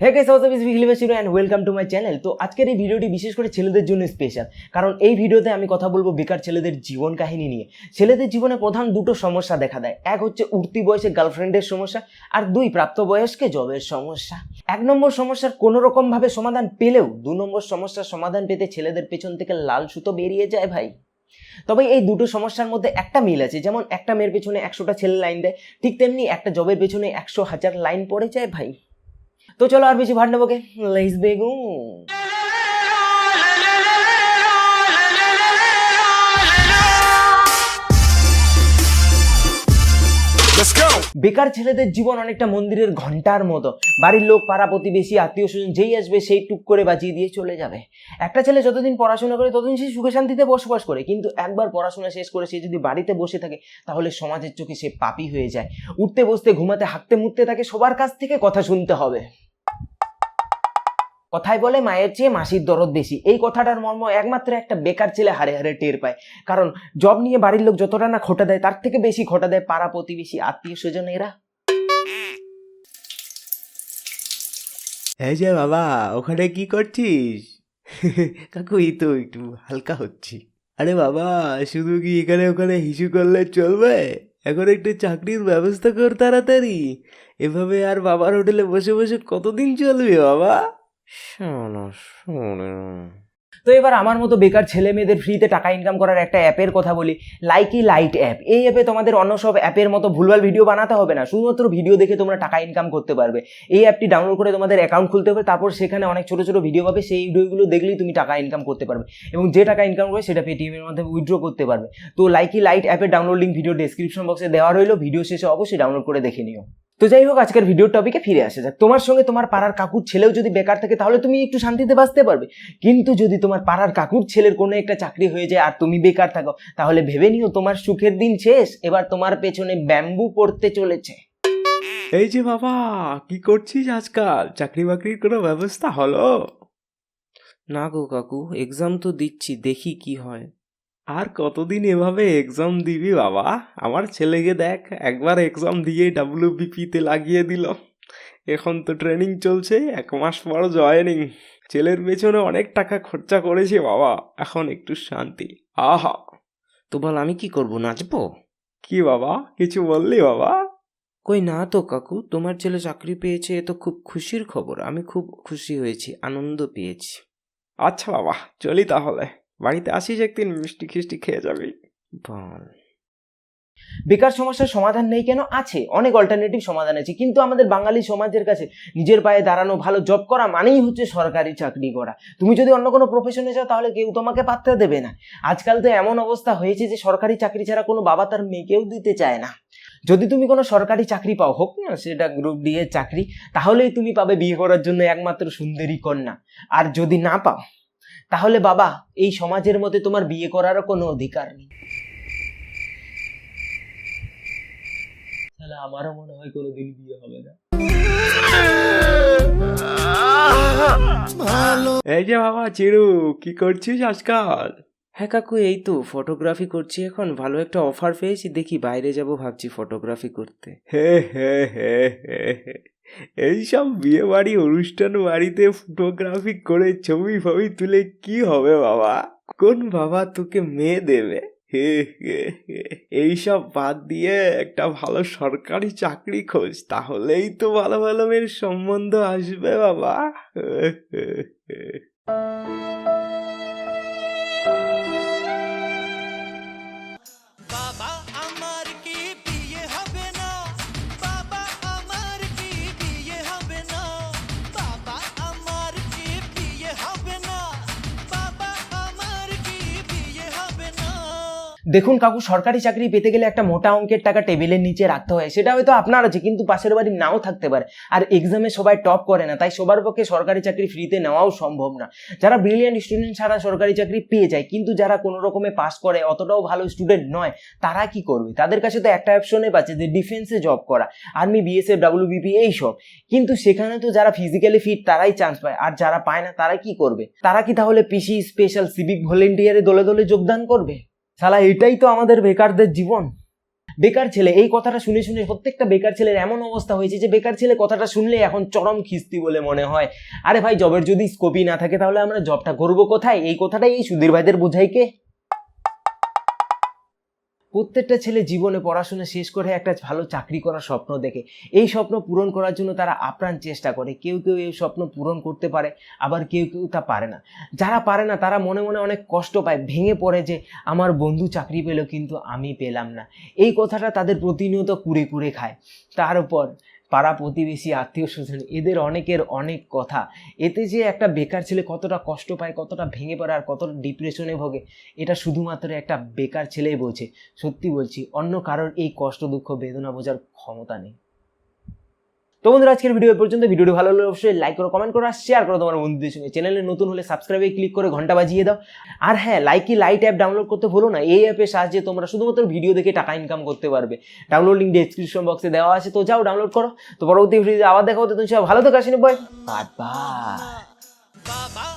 Hey guys, and welcome to my channel. তো আজকের এই ভিডিওটি বিশেষ করে ছেলেদের জন্য স্পেশাল, কারণ এই ভিডিওতে আমি কথা বলবো বেকার ছেলেদের জীবন কাহিনী নিয়ে। ছেলেদের জীবনে প্রধান দুটো সমস্যা দেখা দেয়, এক হচ্ছে উঠতি বয়সে গার্লফ্রেন্ডের সমস্যা, আর দুই প্রাপ্তবয়স্কে জবের সমস্যা। এক নম্বর সমস্যার কোনো রকম ভাবে সমাধান পেলেও 2 নম্বর সমস্যার সমাধান পেতে ছেলেদের পেছন থেকে লাল সুতো বেরিয়ে যায় ভাই। তবে এই দুটো সমস্যার মধ্যে একটা মিল আছে, যেমন একটা মেয়ের পেছনে 100টা ছেলে লাইন দেয়, ঠিক তেমনি একটা জবের পেছনে 100,000 লাইন পড়ে যায় ভাই। তো চলো আর বেশি ভাট নেবো কে, লেটস বিগিন। বেকার ছেলেদের জীবন অনেকটা মন্দিরের ঘন্টার মতো। বাড়ির লোক, পাড়া প্রতিবেশী, আত্মীয় স্বজন যেই আসবে সেই টুক করে বাজিয়ে দিয়ে চলে যাবে। একটা ছেলে যতদিন পড়াশোনা করে ততদিন সে সুখে শান্তিতে বসবাস করে, কিন্তু একবার পড়াশোনা শেষ করে সে যদি বাড়িতে বসে থাকে তাহলে সমাজের চোখে সে পাপী হয়ে যায়। উঠতে বসতে, ঘুমাতে, হাঁকতে মুততে তাকে সবার কাছ থেকে কথা শুনতে হবে। কথায় বলে মায়ের চেয়ে মাসির দরদ বেশি। এই কথাটার মর্ম একমাত্র একটা বেকার ছেলে হারে হারে টের পায়। কারণ জব নিয়ে বাড়ির লোক যতটা না খোটা দেয় তার থেকে বেশি খোটা দেয় পাড়া প্রতিবেশী, আত্মীয় স্বজন এরা। এই যে বাবা, ওখানে কি করছিস? কাকু এই তো একটু হালকা হচ্ছি। আরে বাবা, শুধু কি এখানে ওখানে হিসু করলে চলবে? এখন একটু চাকরির ব্যবস্থা কর তাড়াতাড়ি। এভাবে আর বাবার হোটেলে বসে বসে কতদিন চলবে বাবা? তো এবার আমার মতো বেকার ছেলে মেয়েদের ফ্রিতে টাকা ইনকাম করার একটা অ্যাপের কথা বলি, লাইকি লাইট অ্যাপ। এই অ্যাপে তোমাদের অন্য সব অ্যাপের মতো ভুলভাল ভিডিও বানাতে হবে না, শুধুমাত্র ভিডিও দেখে তোমরা টাকা ইনকাম করতে পারবে। এই অ্যাপটি ডাউনলোড করে তোমাদের অ্যাকাউন্ট খুলতে হবে, তারপর সেখানে অনেক ছোট ছোট ভিডিও পাবে, সেই ভিডিওগুলো দেখলেই তুমি টাকা ইনকাম করতে পারবে, এবং যে টাকা ইনকাম করবে সেটা পেটিএমের মাধ্যমে উইথড্র করতে পারবে। তো লাইকি লাইট অ্যাপের ডাউনলোড লিঙ্ক ভিডিও ডেসক্রিপশন বক্সে দেওয়া রইলো, ভিডিও শেষে অবশ্যই ডাউনলোড করে দেখে নিও। তো যাই হোক, আজকের ভিডিওর টপিকে ফিরে আসা যাক। তোমার সঙ্গে তোমার পাড়ার কাকুর ছেলেও যদি বেকার থাকে তাহলে তুমি একটু শান্তিতে বাঁচতে পারবে, কিন্তু যদি তোমার পাড়ার কাকুর ছেলের কোনো একটা চাকরি হয়ে যায় আর তুমি বেকার থাকো, তাহলে ভেবে নিও তোমার সুখের দিন শেষ, এবার তোমার পেছনে ব্যাম্বু পড়তে চলেছে। এই যে বাবা, কি করছিস আজকাল? চাকরি বাকরির কোনো ব্যবস্থা হলো? না গো কাকু, এক্সাম তো দিচ্ছি, দেখি কি হয়। আর কতদিন এভাবে এক্সাম দিবি বাবা? আমার ছেলেকে দেখ, একবার এক্সাম দিয়ে WBP-তে লাগিয়ে দিল। এখন তো ট্রেনিং চলছে, 1 মাস পর জয়েনিং। ছেলের পেছনে অনেক টাকা খরচা করেছে বাবা, এখন একটু শান্তি। আহা! তো বল আমি কি করব, নাচবো? কি বাবা, কিছু বললি বাবা? কই না তো কাকু, তোমার ছেলে চাকরি পেয়েছে, এ তো খুব খুশির খবর। আমি খুব খুশি হয়েছি, আনন্দ পেয়েছি। আচ্ছা বাবা, চলি তাহলে। বাড়িতে আসিস একদিন, মিষ্টি খিষ্টি খেয়ে যাবি। বল। বেকার সমস্যার সমাধান নেই কেন? আছে, অনেক অল্টারনেটিভ সমাধান আছে, কিন্তু আমাদের বাঙালি সমাজের কাছে নিজের পায়ে দাঁড়ানো, ভালো জব করা মানেই হচ্ছে সরকারি চাকরি করা। তুমি যদি অন্য কোনো প্রফেশনে যাও তাহলে কেউ তোমাকে পাত্তা দেবে না। আজকাল তো এমন অবস্থা হয়েছে যে সরকারি চাকরি ছাড়া কোনো বাবা তার মেয়েকেও দিতে চায় না। যদি তুমি কোনো সরকারি চাকরি পাও, হোক না সেটা গ্রুপ ডি এর চাকরি, তাহলেই তুমি পাবে বিয়ে করার জন্য একমাত্র সুন্দরী কন্যা। আর যদি না পাও তাহলে বাবা, এই সমাজের মধ্যে তোমার বিয়ে করারও কোনো অধিকার নেই। তাহলে আমারও মনে হয় কোনোদিন বিয়ে হবে না। এই যে বাবা চিরু, কি করছিস আজকাল? হ্যাঁ কাকু, এই তো ফটোগ্রাফি করছি এখন। ভালো একটা অফার পেয়েছি, দেখি বাইরে যাব ভাবছি ফটোগ্রাফি করতে। হে হে হে হে হে। এইসব বিয়ে বাড়ি, অনুষ্ঠান বাড়িতে ফটোগ্রাফি করে ছবি ফবি তুলে কি হবে বাবা? কোন বাবা তোকে মেয়ে দেবে? হে হে হে। এইসব বাদ দিয়ে একটা ভালো সরকারি চাকরি খোঁজ, তাহলেই তো ভালো ভালো মেয়ের সম্বন্ধ আসবে বাবা। হে হে হে। বাবা আমার কি বিয়ে হবে না, বাবা আমার কি বিয়ে হবে না, বাবা আমার কি বিয়ে হবে না, বাবা আমার কি বিয়ে হবে না। দেখুন কাকু, সরকারি চাকরি পেতে গেলে একটা মোটা অঙ্কের টাকা টেবিলের নিচে রাখতে হয়, সেটা হয়তো আপনার আছে কিন্তু পাশের বাড়ি নাও থাকতে পারে। আর এক্সামে সবাই টপ করে না, তাই সবার পক্ষে সরকারি চাকরি ফ্রিতে নেওয়াও সম্ভব না। যারা ব্রিলিয়ান্ট স্টুডেন্ট ছাড়া সরকারি চাকরি পেয়ে যায়, কিন্তু যারা কোনো রকমে পাস করে, অতটাও ভালো স্টুডেন্ট নয়, তারা কি করবে? তাদের কাছে তো একটা অপশনে পাচ্ছে যে ডিফেন্সে জব করা, আর্মি, বিএসএফ, WBP এইসব। কিন্তু সেখানে তো যারা ফিজিক্যালি ফিট তারাই চান্স পায়, আর যারা পায় না তারা কি করবে? তারা কি তাহলে পিসি, স্পেশাল, সিভিক ভলেন্টিয়ারে দলে দলে যোগদান করবে? শালা এটাই তো আমাদের বেকারদের জীবন। বেকার ছেলে, এই কথাটা শুনে শুনে প্রত্যেকটা বেকার ছেলের এমন অবস্থা হয়েছে যে বেকার ছেলে কথাটা শুনলে এখন চরম খিস্তি বলে মনে হয়। আরে ভাই, জবের যদি স্কোপই না থাকে তাহলে আমরা জবটা করবো কোথায়? এই কথাটাই এই সুধীর ভাইদের বোঝাই কে? প্রত্যেকটা ছেলে জীবনে পড়াশোনা শেষ করে একটা ভালো চাকরি করার স্বপ্ন দেখে। এই স্বপ্ন পূরণ করার জন্য তারা আপ্রাণ চেষ্টা করে। কেউ কেউ এই স্বপ্ন পূরণ করতে পারে, আবার কেউ কেউ তা পারে না। যারা পারে না তারা মনে মনে অনেক কষ্ট পায়, ভেঙে পড়ে যে আমার বন্ধু চাকরি পেল কিন্তু আমি পেলাম না। এই কথাটা তাদের প্রতিনিয়ত কুরে কুরে খায়। তার উপর পাড়া প্রতিবেশী, আত্মীয় স্বজন, এদের অনেকের অনেক কথা। এতে যে একটা বেকার ছেলে কতটা কষ্ট পায়, কতটা ভেঙে পড়ে আর কতটা ডিপ্রেশনে ভোগে, এটা শুধুমাত্র একটা বেকার ছেলেই বোঝে। সত্যি বলছি, অন্য কারোর এই কষ্ট, দুঃখ, বেদনা বোঝার ক্ষমতা নেই। তো বন্ধুরা, আজকের ভিডিও পর্যন্ত। ভিডিওটি ভালো লাগলে অবশ্যই লাইক করো, কমেন্ট করো আর শেয়ার করো তোমার বন্ধুদের সঙ্গে। চ্যানেলে নতুন হলে সাবস্ক্রাইবে ক্লিক করে ঘন্টা বাজিয়ে দাও। আর হ্যাঁ, লাইট অ্যাপ ডাউনলোড করতে ভুলো না। এই অ্যাপের সাহায্যে তোমরা শুধুমাত্র ভিডিও দেখে টাকা ইনকাম করতে পারবে। ডাউনলোড লিঙ্ক ডেসক্রিপশন বক্সে দেওয়া আছে, তো যাও ডাউনলোড করো। তো পরবর্তী ভিডিওতে আবার দেখা হতে, তুমি সবাই ভালো থাকো। আসেনি বয়, বাই বাই। বাবা